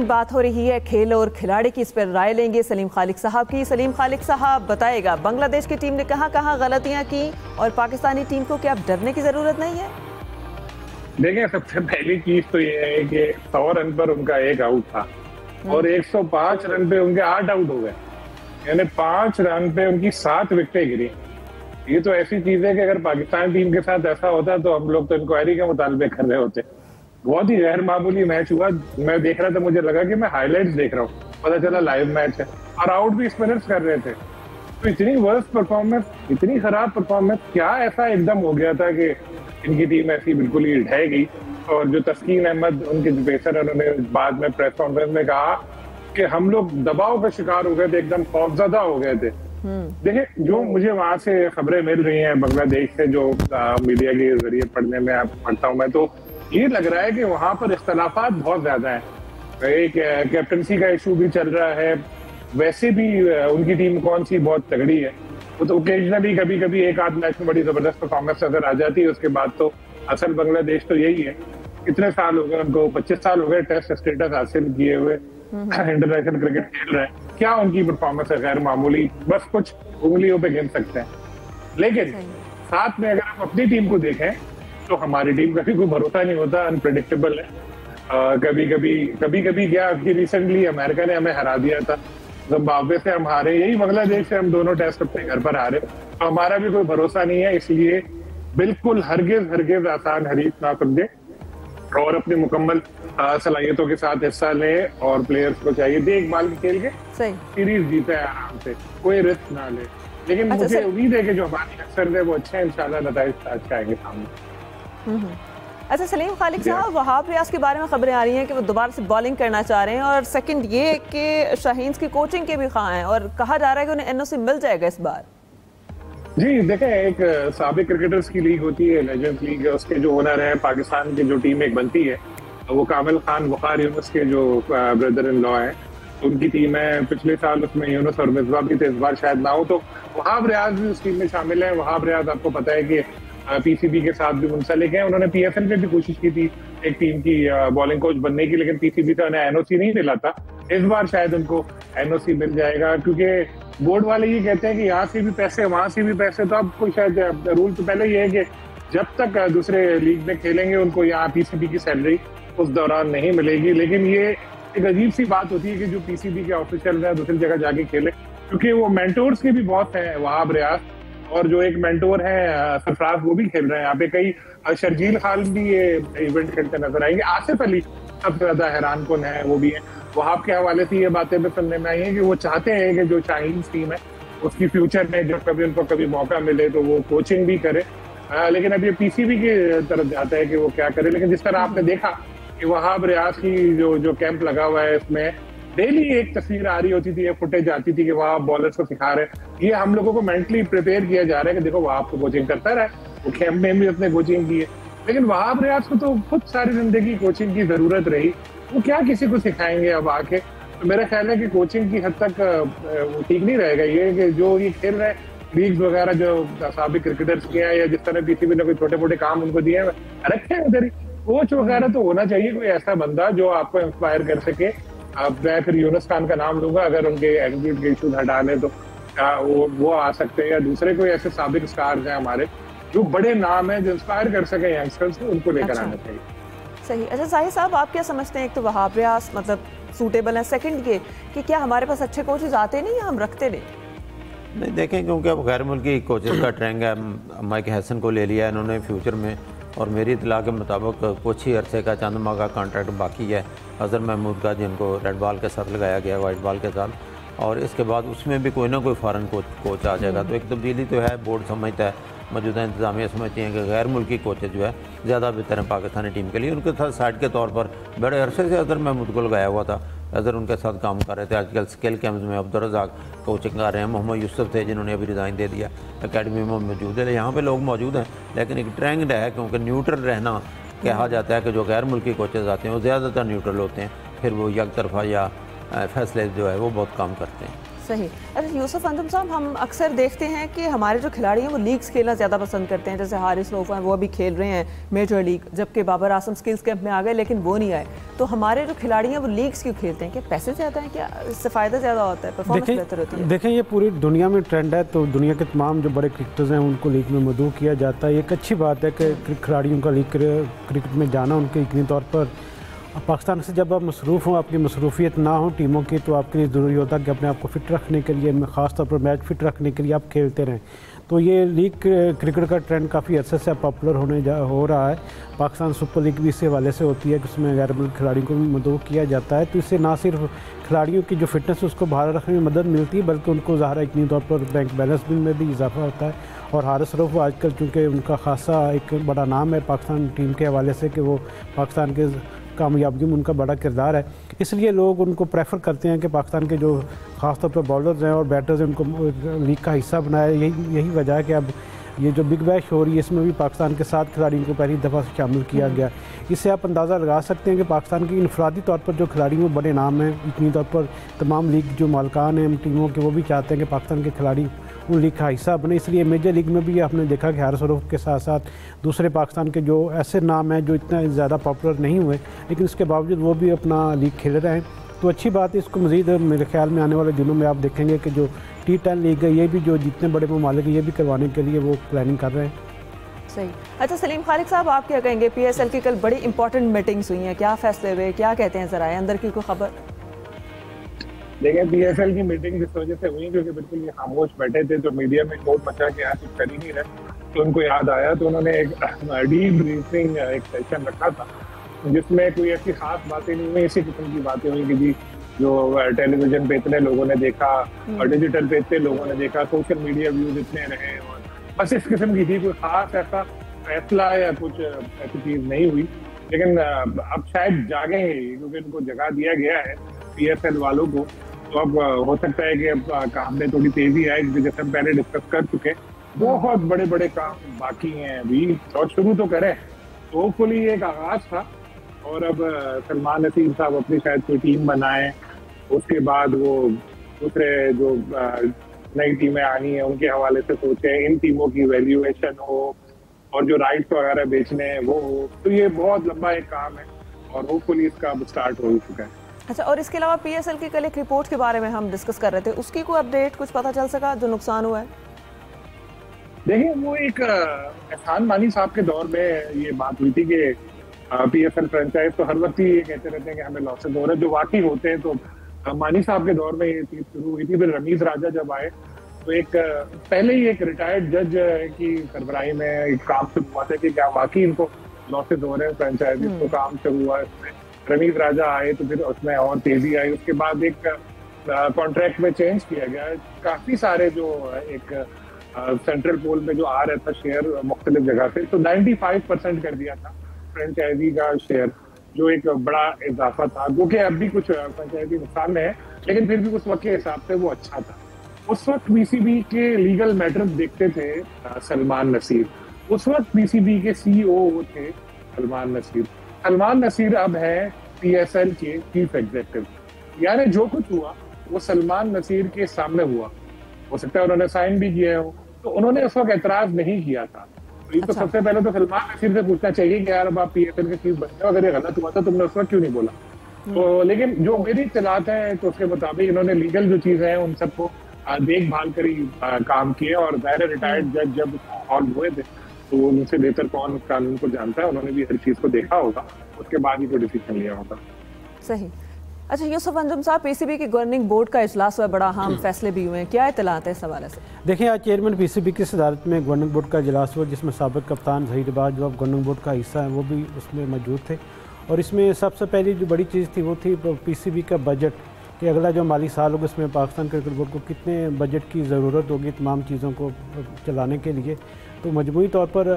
बात हो रही है खेल और खिलाड़ी की, इस पर राय लेंगे सलीम खालिक साहब की। सलीम खालिक साहब बताएगा, बांग्लादेश की टीम ने कहां कहां गलतियां की और पाकिस्तानी टीम को क्या अब डरने की जरूरत नहीं है? देखिए, सबसे पहली चीज तो ये है कि 100 रन पर उनका एक आउट था और 105 रन पे उनके 8 आउट हो गए, यानी 5 रन पे उनकी 7 विकेटें गिरी। ये तो ऐसी चीज है कि अगर पाकिस्तान टीम के साथ ऐसा होता तो हम लोग तो इंक्वायरी के मुतालबे कर रहे होते। बहुत ही गैर मामूली मैच हुआ। मैं देख रहा था, मुझे लगा कि मैं हाईलाइट्स देख रहा हूँ, पता चला लाइव मैच है और आउट भी स्पिनर्स कर रहे थे। तो इतनी वर्स्ट परफॉर्मेंस, इतनी खराब परफॉर्मेंस, क्या ऐसा एकदम हो गया था कि इनकी टीम ऐसी बिल्कुल ही ढह गई? और जो तस्कीन अहमद उनके जो पेसर है, उन्होंने बाद में प्रेस कॉन्फ्रेंस में कहा कि हम लोग दबाव का शिकार हो गए थे, एकदम खौफजदा हो गए थे। देखिए, जो मुझे वहां से खबरें मिल रही हैं बांग्लादेश से, जो मीडिया के जरिए पढ़ने में पढ़ता हूँ मैं, तो ये लग रहा है कि वहां पर इख्तलाफात बहुत ज्यादा है। एक कैप्टनसी का इशू भी चल रहा है। वैसे भी उनकी टीम कौन सी बहुत तगड़ी है, वो तो ओकेजनली कभी कभी एक आध मैच में बड़ी जबरदस्त परफॉर्मेंस अगर आ जाती है, उसके बाद तो असल बांग्लादेश तो यही है। कितने साल हो गए उनको, 25 साल हो गए टेस्ट स्टेटस हासिल किए हुए, इंटरनेशनल क्रिकेट खेल रहे हैं। क्या उनकी परफॉर्मेंस है गैर मामूली, बस कुछ उंगलियों पे गिन सकते हैं। लेकिन साथ में अगर हम अपनी टीम को देखें तो हमारी टीम का भी कोई भरोसा नहीं होता, अनप्रेडिक्टेबल है। कभी कभी क्या कि रिसेंटली अमेरिका ने हमें हरा दिया था, जिम्बाब्वे से हम हारे, यही बांग्लादेश से हम दोनों टेस्ट अपने घर पर हारे। तो हमारा भी कोई भरोसा नहीं है, इसलिए बिल्कुल हरगिज आसान हरीफ ना समझे और अपनी मुकम्मल सलाहियतों के साथ हिस्सा लें और प्लेयर्स को चाहिए देखभाल के खेल के सीरीज जीते है आराम से, कोई रिस्क ना ले। लेकिन मुझे उम्मीद है कि जो हमारे अक्सर है वो अच्छे हैं, इंशाल्लाह नतीजे अच्छे आएंगे सामने। अच्छा सलीम खालिक साहब, वहाब रियाज के बारे में खबरें आ रही हैं कि वो दोबारा से बॉलिंग करना चाह रहे हैं, और सेकंड ये कि शाहीन की कोचिंग के भी ख्वाह हैं और कहा जा रहा है कि उन्हें एनओसी मिल जाएगा इस बार। जी देखें, एक साबिक क्रिकेटर्स की लीग होती है, लेजेंड्स लीग, उसके जो ओनर है पाकिस्तान की जो टीम एक बनती है, वो कामिल खान वकार यूनुस के जो ब्रदर इन लॉ है, उनकी टीम है। पिछले साल उसमें यूनुस और मिसबा भी थे, इस बार शायद ना हो। तो वहाब रियाज भी उस टीम में शामिल है। वहाब रियाज आपको पता है कि पीसीबी के साथ भी मुंसलिक है। उन्होंने पीएसएल में भी कोशिश की थी एक टीम की बॉलिंग कोच बनने की, लेकिन पीसीबी का उन्हें एनओसी नहीं मिला था। इस बार शायद उनको एनओसी मिल जाएगा, क्योंकि बोर्ड वाले ये कहते हैं कि यहाँ से भी पैसे वहां से भी पैसे। तो अब कोई शायद रूल तो पहले ये है कि जब तक दूसरे लीग में खेलेंगे उनको यहाँ पीसीबी की सैलरी उस दौरान नहीं मिलेगी। लेकिन ये एक अजीब सी बात होती है कि जो पीसीबी के ऑफिशियल है दूसरी जगह जाके खेले, क्योंकि वो मेंटोर्स के भी बहुत हैं, वहाब रियाज और जो एक मेंटोर है सरफराज, वो भी खेल रहे हैं यहाँ पे। कई शर्जील खान भी ये इवेंट खेलते नजर आएंगे। आसिफ अली सबसे ज्यादा हैरान कुन है, वो भी है। वहाब के हवाले से ये बातें भी सुनने में आई है कि वो चाहते हैं कि जो शाहीन टीम है उसकी फ्यूचर में जब कभी उनको कभी मौका मिले तो वो कोचिंग भी करे। लेकिन अब ये पीसीबी की तरफ जाता है कि वो क्या करे। लेकिन जिस तरह आपने देखा कि वहाब रियाज की जो कैंप लगा हुआ है, इसमें डेली एक तस्वीर आ रही होती थी, ये फुटेज आती थी कि वहां बॉलर्स को सिखा रहे। ये हम लोगों को मेंटली प्रिपेयर किया जा रहा है कि देखो वहाब तो कोचिंग करता रहा है, वो कैंप में भी उसने कोचिंग की है। लेकिन वहाब रियाज को तो खुद सारी जिंदगी कोचिंग की जरूरत रही, वो क्या किसी को सिखाएंगे अब आके? तो मेरा ख्याल है कि कोचिंग की हद तक वो ठीक नहीं रहेगा। ये कि जो ये खेल रहे लीग्स वगैरह जो साबिक क्रिकेटर्स के हैं, या जिस तरह पीसीबी ने कोई छोटे मोटे काम उनको दिए हैं रखे हैं उधर ही, कोच वगैरह तो होना चाहिए कोई ऐसा बंदा जो आपको इंस्पायर कर सके। अब मैं फिर यूनुस खान का नाम लूंगा, अगर उनके एटीट्यूड के इशूज हटा लें तो वो आ सकते हैं, या दूसरे कोई ऐसे साबिक स्टार्स हैं हमारे जो बड़े नाम हैं जो इंस्पायर कर सके यंगस्टर्स को, उनको लेकर आना चाहिए। सही। अच्छा साहिर साहब, आप क्या समझते हैं, एक तो वहाब रियाज मतलब सूटेबल है, सेकंड ये कि क्या हमारे पास अच्छे कोचेज आते नहीं या हम रखते नहीं देखें, क्योंकि अब गैर मुल्की कोचेज का ट्रेंड है। माइक हैसन को ले लिया इन्होंने फ्यूचर में, और मेरी इतला के मुताबिक कुछ ही अरसे का चंद माह का कॉन्ट्रैक्ट बाकी है अजहर महमूद का, जिनको रेड बॉल के साथ लगाया गया वाइट बॉल के साथ, और इसके बाद उसमें भी कोई ना कोई फ़ॉरेन कोच आ जाएगा। तो एक तब्दीली तो है, बोर्ड समझता है, मौजूदा इंतजामिया समझती हैं कि गैर मुल्की कोचेज जो है ज़्यादा बेहतर हैं पाकिस्तानी टीम के लिए। उनके साथ साइड के तौर पर बड़े अरसे से अजहर महमूद को लगाया हुआ था, अजहर उनके साथ काम कर रहे थे। आजकल स्किल कैम्प्स में अब्दुल रज़ाक कोचिंग कर रहे हैं, मोहम्मद यूसुफ थे जिन्होंने अभी रिज़ाइन दे दिया, एकेडमी में मौजूद है। यहाँ पे लोग मौजूद हैं, लेकिन एक ट्रेंड है, क्योंकि न्यूट्रल रहना कहा जाता है कि जो गैर मुल्की कोचेज आते हैं वो ज़्यादातर न्यूट्रल होते हैं, फिर वो एक तरफा या फैसले जो है वो बहुत कम करते हैं। सही। अच्छा यूसुफ अंजुम साहब, हम अक्सर देखते हैं कि हमारे जो खिलाड़ी हैं वो लीग्स खेलना ज़्यादा पसंद करते हैं, जैसे हारिस रऊफ हैं वो अभी खेल रहे हैं मेजर लीग, जबकि बाबर आजम स्किल्स कैंप में आ गए लेकिन वो नहीं आए। तो हमारे जो खिलाड़ी हैं वो लीग्स क्यों खेलते हैं? क्या पैसे ज़्यादा हैं, क्या इससे फ़ायदा ज़्यादा होता है, परफॉर्मेंस बेहतर होती है? देखें ये पूरी दुनिया में ट्रेंड है, तो दुनिया के तमाम जो बड़े क्रिकेटर्स हैं उनको लीग में मदऊ किया जाता है। एक अच्छी बात है कि खिलाड़ियों का लीग क्रिकेट में जाना उनके यकीनी तौर पर। पाकिस्तान से जब आप मसरूफ़ हों, अपनी मसरूफियत ना हो टीमों की, तो आपके लिए ज़रूरी होता है कि अपने आप को फ़िट रखने के लिए, ख़ास तौर पर मैच फिट रखने के लिए आप खेलते रहें। तो ये लीग क्रिकेट का ट्रेंड काफ़ी अरसे से पॉपुलर हो रहा है। पाकिस्तान सुपर लीग भी इस हवाले से होती है कि उसमें गैर मुल्की खिलाड़ियों को भी मदऊ किया जाता है। तो इससे ना सिर्फ खिलाड़ियों की जो फिटनेस है उसको बहाल रखने में मदद मिलती है, बल्कि उनको ज़ाहिर यकीनी तौर पर बैंक बैलेंस में भी इजाफा होता है। और हारिस रऊफ आजकल चूँकि उनका खासा एक बड़ा नाम है पाकिस्तान टीम के हवाले से कि वो पाकिस्तान के कामयाबी में उनका बड़ा किरदार है, इसलिए लोग उनको प्रेफर करते हैं कि पाकिस्तान के जो ख़ास तौर पर बॉलर्स हैं और बैटर्स हैं उनको लीग का हिस्सा बनाया। यही वजह है कि अब ये जो बिग बैश हो रही है इसमें भी पाकिस्तान के 7 खिलाड़ियों को पहली दफ़ा से शामिल किया गया। इससे आप अंदाज़ा लगा सकते हैं कि पाकिस्तान की इनफरादी तौर पर जो खिलाड़ी में बड़े नाम हैं, इतनी तौर पर तमाम लीग जो मालकान हैं टीमों के वो भी चाहते हैं कि पाकिस्तान के खिलाड़ी उन लीग का हिस्सा बने। इसलिए मेजर लीग में भी आपने देखा कि हारिस रऊफ के साथ साथ दूसरे पाकिस्तान के जो ऐसे नाम हैं जो इतना ज़्यादा पॉपुलर नहीं हुए लेकिन उसके बावजूद वो भी अपना लीग खेल रहे हैं। तो अच्छी बात है। इसको मज़ीद मेरे ख्याल में आने वाले दिनों में आप देखेंगे कि जो T10 लीग है ये भी जो जितने बड़े ममालिक है ये भी करवाने के लिए वो प्लानिंग कर रहे हैं। सही। अच्छा सलीम खालिक साहब, आप क्या कहेंगे? PSL की कल बड़ी इंपॉर्टेंट मीटिंग्स हुई हैं, क्या फैसले हुए, क्या कहते हैं ज़रा अंदर की कोई खबर? देखिए PSL की मीटिंग इस वजह से हुई क्योंकि बिल्कुल ये खामोश बैठे थे, तो मीडिया में बहुत मचा के यहाँ कुछ कर ही नहीं रहे, तो उनको याद आया तो उन्होंने एक डीप ब्रीफिंग एक सेशन रखा था जिसमें कोई ऐसी खास बातें नहीं हुई। इसी किस्म की बातें हुई कि जी जो टेलीविजन पे इतने लोगों ने देखा और डिजिटल पे इतने लोगों ने देखा, सोशल मीडिया व्यूज इतने रहे, और बस इस किस्म की थी। कोई खास ऐसा फैसला या कुछ ऐसी चीज नहीं हुई, लेकिन अब शायद जागे क्योंकि उनको जगा दिया गया है PSL वालों को, तो अब हो सकता है कि अब काम में थोड़ी तेजी आए, जैसे हम पहले डिस्कस कर चुके। बहुत बड़े बड़े काम बाकी हैं अभी और शुरू तो करें, तो होपफुली एक आगाज था। और अब सलमान नसीर साहब अपनी शायद कोई टीम बनाए, उसके बाद वो दूसरे जो नई टीमें आनी है उनके हवाले से सोचे, इन टीमों की वैल्यूएशन हो और जो राइट्स वगैरह बेचने हैं वो हो। तो ये बहुत लंबा एक काम है और होपफुली इसका अब स्टार्ट हो चुका है। अच्छा, और इसके अलावा PSL की कल एक रिपोर्ट के बारे में हम डिस्कस कर रहे थे, उसकी कोई अपडेट कुछ पता चल सका जो नुकसान हुआ है? देखिए वो एक एहसान मानी साहब के दौर में ये बात हुई थी कि PSL फ्रेंचाइज तो हर वक्त ही ये कहते रहते हैं कि हमें लॉसेज हो रहे हैं, जो वाकई होते हैं। तो मानी साहब के दौर में ये चीज शुरू हुई थी। फिर रमीज राजा जब आए तो एक पहले ही एक रिटायर्ड जज की सरबराही में एक काम शुरू हुआ था कि क्या वाकई इनको लॉसेज हो रहे हैं फ्रेंचाइज, तो काम शुरू हुआ। इसमें रमीज राजा आए तो फिर उसमें और तेजी आई। उसके बाद एक कॉन्ट्रैक्ट में चेंज किया गया। काफी सारे जो एक सेंट्रल पोल में जो आ रहा था शेयर मुख्तलिफ जगह से, तो 95% कर दिया था फ्रेंचाइजी का शेयर, जो एक बड़ा इजाफा था। क्योंकि अब भी कुछ फ्रेंचाइजी नुकसान में है, लेकिन फिर भी उस वक्त के हिसाब से वो अच्छा था। उस वक्त BCB के लीगल मैटर्स देखते थे सलमान नसीर। उस वक्त BCB के CEO वो थे सलमान नसीर। सलमान नसीर अब है PSL के चीफ एग्जीक्यूटिव, यानी जो कुछ हुआ वो सलमान नसीर के सामने हुआ। हो सकता है उन्होंने साइन भी किया हो, तो उन्होंने उस वक्त एतराज नहीं किया था। तो ये तो सबसे पहले तो सलमान नसीर से पूछना चाहिए कि यार अब आप PSL के चीफ बनते हो, अगर ये गलत हुआ था तुमने उस वक्त क्यों नहीं बोला। तो लेकिन जो मेरी इत्तलात है तो उसके मुताबिक इन्होंने लीगल जो चीजें हैं उन सबको देखभाल कर ही काम किए, और ज़ाहिर रिटायर्ड जज जब इन्वॉल्व हुए थे तो उनसे बेहतर कौन कानून को जानता है, उन्होंने भी हर चीज को देखा होगा, उसके बाद ही कोई डिसीजन लिया होगा। सही। अच्छा यूसुफ अंजुम साहब, PCB के गवर्निंग बोर्ड का इजलास हुआ, बड़ा अहम फैसले भी हुए हैं, क्या इत्तलात है इस हवाले से? देखिए आज चेयरमैन PCB की सदारत में गवर्निंग बोर्ड का इजलास हुआ, जिसमें साबिक कप्तान ज़हीर रिबाज जो अब गवर्निंग बोर्ड का हिस्सा है वो भी उसमें मौजूद थे। और इसमें सबसे पहली जो बड़ी चीज़ थी वो थी PCB का बजट, कि अगला जो माली साल होगा उसमें पाकिस्तान क्रिकेट बोर्ड को कितने बजट की ज़रूरत होगी तमाम चीज़ों को चलाने के लिए। तो मजमूई तौर पर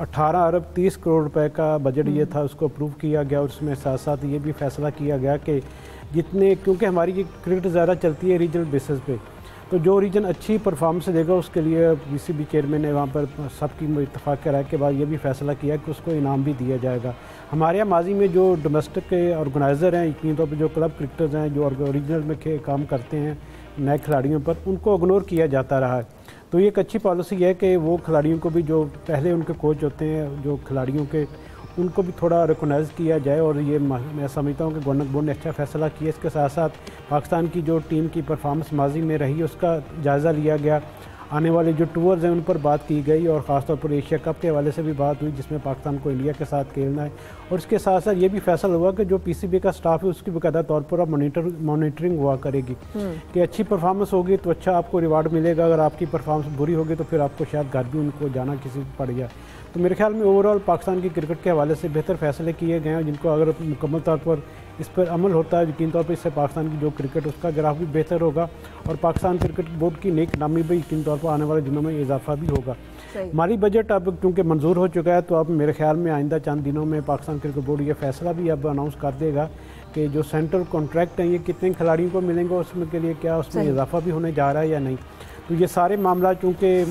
18 अरब 30 करोड़ रुपए का बजट ये था, उसको अप्रूव किया गया। और उसमें साथ साथ ये भी फैसला किया गया कि जितने, क्योंकि हमारी ये क्रिकेट ज़्यादा चलती है रीजनल बेसिस पे, तो जो रीजन अच्छी परफॉर्मेंस देगा उसके लिए बीसीबी चेयरमैन ने वहाँ पर सबकी इत्तेफाक के राय के बाद ये भी फैसला किया कि उसको इनाम भी दिया जाएगा। हमारे यहाँ माजी में जो डोमेस्टिक के ऑर्गेनाइज़र हैं, यकीनी तौर पर जो क्लब क्रिकेटर्स हैं जो ओरिजिनल में काम करते हैं नए खिलाड़ियों पर, उनको इग्नोर किया जाता रहा है। तो ये एक अच्छी पॉलिसी है कि वो खिलाड़ियों को भी, जो पहले उनके कोच होते हैं जो खिलाड़ियों के, उनको भी थोड़ा रिकॉग्नाइज़ किया जाए। और ये मैं समझता हूँ कि गवर्नमेंट बोर्ड ने अच्छा फैसला किया। इसके साथ साथ पाकिस्तान की जो टीम की परफॉर्मेंस माजी में रही उसका जायज़ा लिया गया। आने वाले जो टूर्स हैं उन पर बात की गई और ख़ासतौर पर एशिया कप के हवाले से भी बात हुई जिसमें पाकिस्तान को इंडिया के साथ खेलना है। और इसके साथ साथ ये भी फैसला हुआ कि जो पीसीबी का स्टाफ है उसकी बाकायदा तौर पर अब मॉनिटरिंग हुआ करेगी कि अच्छी परफॉर्मेंस होगी तो अच्छा आपको रिवार्ड मिलेगा, अगर आपकी परफॉर्मेंस बुरी होगी तो फिर आपको शायद घर भी उनको जाना किसी पड़ जाए। तो मेरे ख्याल में ओवरऑल पाकिस्तान की क्रिकेट के हवाले से बेहतर फैसले किए गए हैं जिनको अगर मुकम्मल तौर पर इस पर अमल होता है यकीन तौर पर इससे पाकिस्तान की जो क्रिकेट उसका ग्राफ भी बेहतर होगा और पाकिस्तान क्रिकेट बोर्ड की नेक नामी भी यकीन तौर पर आने वाले दिनों में इजाफा भी होगा। माली बजट अब क्योंकि मंजूर हो चुका है तो अब मेरे ख्याल में आइंदा चंद दिनों में पाकिस्तान क्रिकेट बोर्ड ये फैसला भी अब अनाउंस कर देगा कि जो सेंट्रल कॉन्ट्रैक्ट हैं ये कितने खिलाड़ियों को मिलेंगे, उसमें के लिए क्या उसमें इजाफा भी होने जा रहा है या नहीं। तो ये सारे मामला चूँकि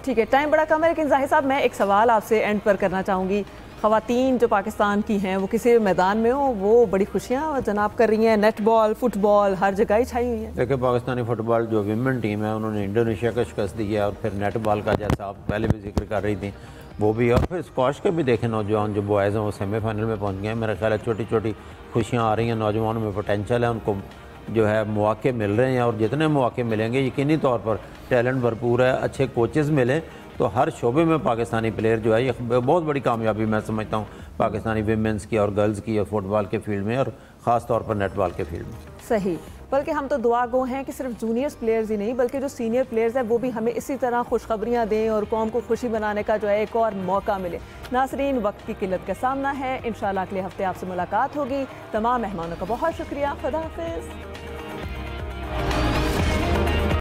ठीक है, टाइम बड़ा कम है, लेकिन जाहिर साहब मैं एक सवाल आपसे एंड पर करना चाहूँगी। ख़वातीन जो पाकिस्तान की हैं वो किसी मैदान में हो वो बड़ी खुशियाँ जनाब कर रही हैं, नेटबॉल फुटबॉल हर जगह ही छाई हुई है। देखिए पाकिस्तानी फुटबॉल जो विमेन टीम है उन्होंने इंडोनेशिया को शिकस्त दी है और फिर नेटबॉल का जैसा आप पहले भी जिक्र कर रही थी वो भी, और फिर स्क्वाश के भी देखें नौजवान जो बॉयज़ हैं वो सेमीफाइनल में पहुँच गए हैं। मेरा ख्याल है छोटी छोटी खुशियाँ आ रही हैं, नौजवानों में पोटेंशल है, उनको जो है मौके मिल रहे हैं और जितने मौके मिलेंगे यकीनी तौर पर टैलेंट भरपूर है, अच्छे कोचेस मिले तो हर शोबे में पाकिस्तानी प्लेयर जो है ये बहुत बड़ी कामयाबी मैं समझता हूँ पाकिस्तानी विमेंस की और गर्ल्स की और फुटबॉल के फील्ड में और ख़ास तौर पर नेटबॉल के फील्ड में। सही, बल्कि हम तो दुआ गो हैं कि सिर्फ जूनियर्स प्लेयर्स ही नहीं बल्कि जो सीनियर प्लेयर्स हैं वो भी हमें इसी तरह खुशखबरियाँ दें और कौम को खुशी बनाने का जो है एक और मौका मिले। नाज़रीन, वक्त की किल्लत का सामना है, इंशाल्लाह अगले हफ्ते आपसे मुलाकात होगी। तमाम मेहमानों का बहुत शुक्रिया। खुदा हाफिज़।